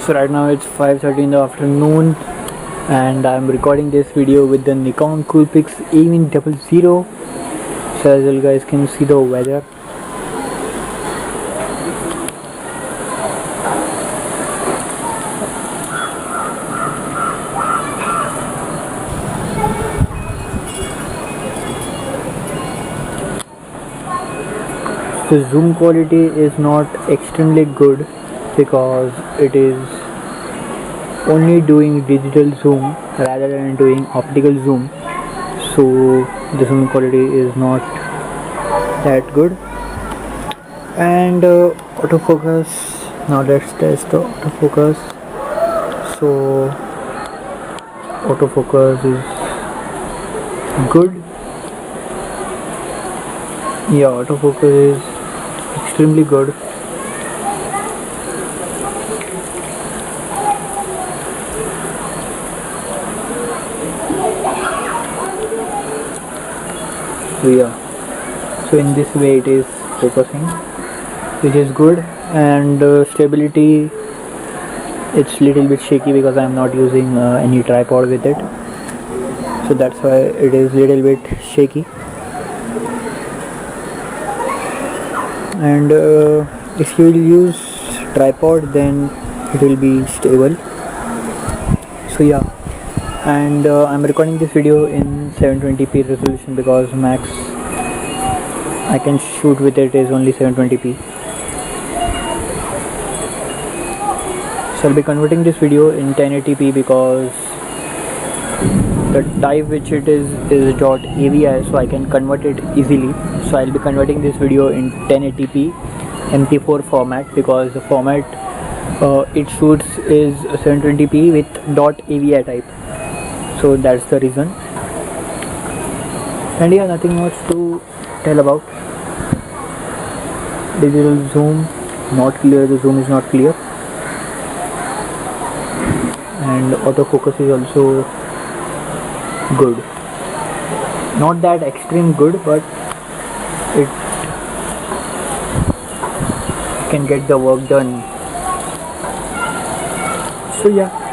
So right now it's 5:30 in the afternoon and I'm recording this video with the Nikon Coolpix A100. So as you guys can see the weather. The zoom quality is not extremely good because it is only doing digital zoom rather than doing optical zoom, so the zoom quality is not that good. And autofocus, now let's test the autofocus. So autofocus is good. Yeah, autofocus is extremely good. So yeah, so in this way it is focusing, which is good. And stability, it's little bit shaky because I'm not using any tripod with it, so that's why it is little bit shaky. And if you will use tripod, then it will be stable. So yeah, and I'm recording this video in 720p resolution because max I can shoot with it is only 720p. So I'll be converting this video in 1080p because the type which it is .avi, so I can convert it easily. So I'll be converting this video in 1080p MP4 format because the format it shoots is 720p with .avi type, so that's the reason. And yeah, nothing much to tell about. Digital zoom not clear, the zoom is not clear, and autofocus is also good, not that extreme good, but it can get the work done. So yeah.